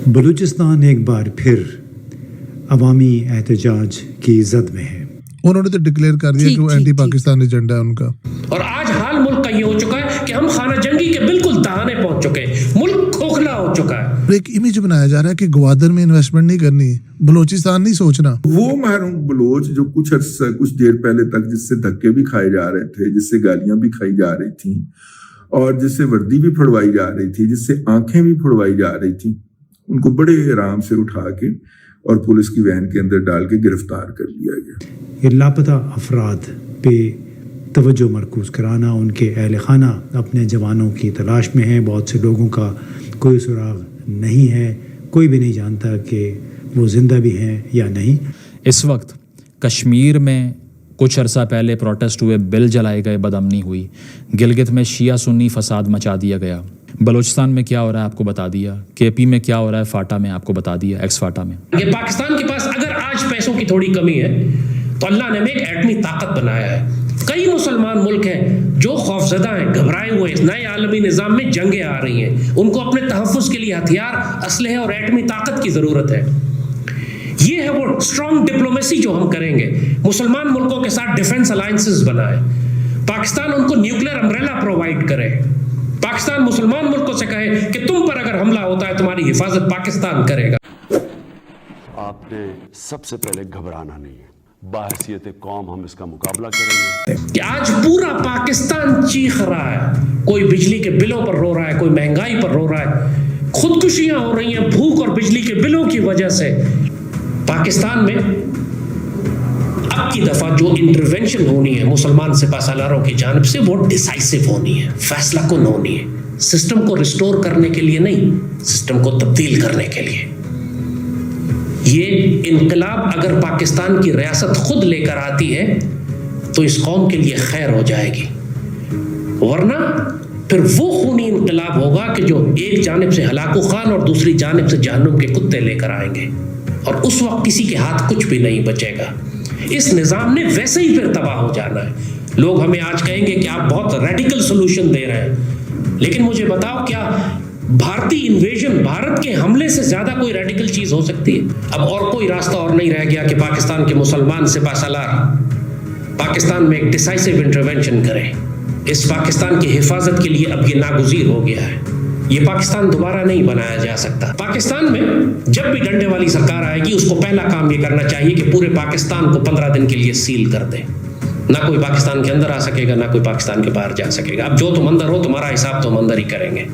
بلوچستان ایک بار پھر عوامی احتجاج کی زد میں ہے. انہوں نے تو ڈکلیئر کر دیا کہ وہ اینٹی پاکستان ایجنڈا ہے ان کا. اور آج حال ملک کا یہ ہو چکا ہے کہ ہم خانہ جنگی کے بالکل دہانے پہنچ چکے ہیں. ملک کھوکھلا ہو چکا ہے. ایک امیج بنایا جا رہا ہے کہ گوادر میں انویسٹمنٹ نہیں کرنی, بلوچستان نہیں سوچنا. وہ محروم بلوچ جو کچھ دیر پہلے تک جس سے دھکے بھی کھائے جا رہے تھے, جس سے گالیاں بھی کھائی جا رہی تھیں, اور جس سے وردی بھی پھڑوائی جا رہی تھی, جس سے آنکھیں بھی پھڑوائی جا رہی تھیں, ان کو بڑے آرام سے اٹھا کے اور پولیس کی وین کے اندر ڈال کے گرفتار کر لیا گیا. یہ لاپتہ افراد پہ توجہ مرکوز کرانا, ان کے اہل خانہ اپنے جوانوں کی تلاش میں ہیں. بہت سے لوگوں کا کوئی سراغ نہیں ہے, کوئی بھی نہیں جانتا کہ وہ زندہ بھی ہیں یا نہیں. اس وقت کشمیر میں کچھ عرصہ پہلے پروٹیسٹ ہوئے, بل جلائے گئے, بدامنی ہوئی. گلگت میں شیعہ سنی فساد مچا دیا گیا. بلوچستان میں کیا ہو رہا ہے آپ کو بتا دیا. کے پی میں کیا ہو رہا ہے, فاٹا میں آپ کو بتا دیا, ایکس فاٹا میں. یہ پاکستان کے پاس اگر آج پیسوں کی تھوڑی کمی ہے تو اللہ نے ہمیں ایک ایٹمی طاقت بنایا ہے. کئی مسلمان ملک ہیں جو خوفزدہ ہیں, گھبرائے ہوئے. نئے عالمی نظام میں جنگیں آ رہی ہیں, ان کو اپنے تحفظ کے لیے ہتھیار, اسلحے اور ایٹمی طاقت کی ضرورت ہے. یہ ہے وہ اسٹرانگ ڈپلومیسی جو ہم کریں گے. مسلمان ملکوں کے ساتھ ڈیفنس الائنسز بنائے. پاکستان ان کو نیوکلیر امبریلا پرووائڈ کرے. پاکستان مسلمان ملکوں سے کہے کہ تم پر اگر حملہ ہوتا ہے تمہاری حفاظت پاکستان کرے گا. آپ نے سب سے پہلے گھبرانا نہیں ہے. بحیثیت قوم ہم اس کا مقابلہ کریں گے. کہ آج پورا پاکستان چیخ رہا ہے. کوئی بجلی کے بلوں پر رو رہا ہے, کوئی مہنگائی پر رو رہا ہے, خودکشیاں ہو رہی ہیں بھوک اور بجلی کے بلوں کی وجہ سے. پاکستان میں اب کی دفعہ جو انٹرونشن ہونی ہے مسلمان سپہ سالاروں کی جانب سے, وہ ڈیسائسو ہونی ہے, فیصلہ کن ہونی ہے. سسٹم کو ریسٹور کرنے کے لیے نہیں, سسٹم کو تبدیل کرنے کے لیے. یہ انقلاب اگر پاکستان کی ریاست خود لے کر آتی ہے تو اس قوم کے لیے خیر ہو جائے گی, ورنہ پھر وہ خونی انقلاب ہوگا کہ جو ایک جانب سے ہلاکو خان اور دوسری جانب سے جہنم کے کتے لے کر آئیں گے, اور اس وقت کسی کے ہاتھ کچھ بھی نہیں بچے گا. اس نظام نے ویسے ہی پھر تباہ ہو جانا ہے. لوگ ہمیں آج کہیں گے کہ آپ بہت ریڈیکل سولوشن دے رہے ہیں, لیکن مجھے بتاؤ کیا بھارتی انویژن, بھارت کے حملے سے زیادہ کوئی ریڈیکل چیز ہو سکتی ہے؟ اب اور کوئی راستہ اور نہیں رہ گیا کہ پاکستان کے مسلمان سپہ سالار پاکستان میں ایک ڈیسائسو انٹرونشن کریں. اس پاکستان کی حفاظت کے لیے اب یہ ناگزیر ہو گیا ہے. یہ پاکستان دوبارہ نہیں بنایا جا سکتا. پاکستان میں جب بھی ڈنڈے والی سرکار آئے گی, اس کو پہلا کام یہ کرنا چاہیے کہ پورے پاکستان کو 15 دن کے لیے سیل کر دے. نہ کوئی پاکستان کے اندر آ سکے گا, نہ کوئی پاکستان کے باہر جا سکے گا. اب جو تم اندر ہو, تمہارا حساب تم اندر ہی کریں گے.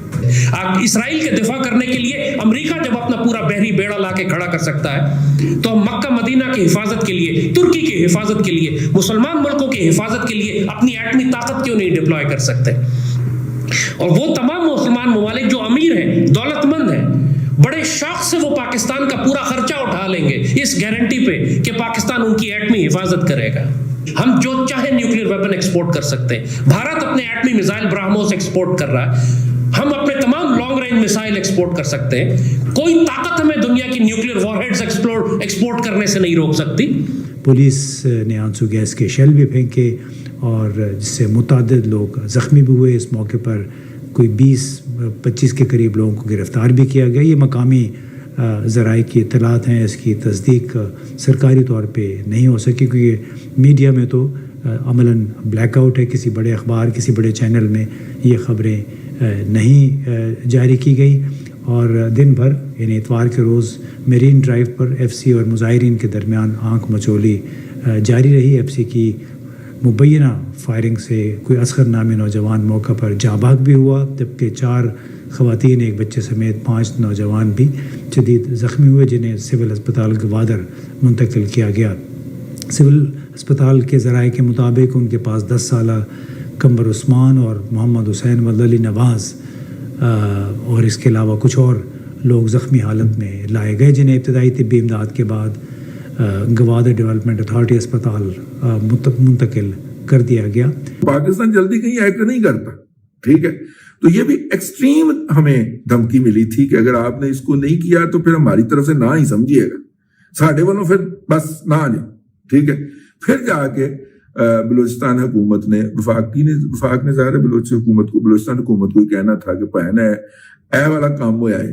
آپ اسرائیل کے دفاع کرنے کے لیے امریکہ جب اپنا پورا بحری بیڑا لا کے کھڑا کر سکتا ہے, تو ہم مکہ مدینہ کی حفاظت کے لیے, ترکی کی حفاظت کے لیے, مسلمان ملکوں کی حفاظت کے لیے اپنی ایٹمی طاقت کیوں نہیں ڈپلوائے کر سکتے؟ اور وہ تمام مسلمان ممالک جو امیر ہیں, دولت مند ہیں, بڑے شوق سے وہ پاکستان کا پورا خرچہ اٹھا لیں گے اس گارنٹی پہ کہ پاکستان ان کی ایٹمی حفاظت کرے گا. ہم جو چاہے نیوکلیر ویپن ایکسپورٹ کر سکتے ہیں. بھارت اپنے ایٹمی میزائل برہموس ایکسپورٹ کر رہا ہے, ہم اپنے تمام لانگ رینج میسائل ایکسپورٹ کر سکتے ہیں. کوئی طاقت ہمیں دنیا کی نیوکلیر وار ہیڈز ایکسپورٹ کرنے سے نہیں روک سکتی. پولیس نے آنسو گیس کے شیل بھی پھینکے اور جس سے متعدد لوگ زخمی بھی ہوئے. اس موقع پر کوئی 20-25 کے قریب لوگوں کو گرفتار بھی کیا گیا. یہ مقامی ذرائع کی اطلاعات ہیں, اس کی تصدیق سرکاری طور پہ نہیں ہو سکی کیونکہ میڈیا میں تو عملاً بلیک آؤٹ ہے. کسی بڑے اخبار, کسی بڑے چینل میں یہ خبریں نہیں جاری کی گئی. اور دن بھر یعنی اتوار کے روز میرین ڈرائیو پر ایف سی اور مظاہرین کے درمیان آنکھ مچولی جاری رہی. ایف سی کی مبینہ فائرنگ سے کوئی اصغر نامی نوجوان موقع پر جاں بحق بھی ہوا, جبکہ 4 خواتین, ایک بچے سمیت 5 نوجوان بھی شدید زخمی ہوئے, جنہیں سول ہسپتال گوادر منتقل کیا گیا. سول ہسپتال کے ذرائع کے مطابق ان کے پاس 10 سالہ قمر عثمان اور محمد حسین ولد نواز اور اس کے علاوہ کچھ اور لوگ زخمی حالت میں لائے گئے, جنہیں ابتدائی طبی امداد کے بعد گوادر ڈیولپمنٹ اتھارٹی اسپتال منتقل کر دیا گیا. پاکستان جلدی کہیں ایکٹ نہیں کرتا, ٹھیک ہے, تو یہ بھی ایکسٹریم ہمیں دھمکی ملی تھی کہ اگر آپ نے اس کو نہیں کیا تو پھر ہماری طرف سے نہ ہی سمجھیے گا, ساڑھے والوں پھر بس نہ آ جائیں, ٹھیک ہے. پھر جا کے بلوچستان حکومت نے وفاق نے ظاہر بلوچستان حکومت کو کہنا تھا کہ پہنا ہے اے والا کام ہوا ہے,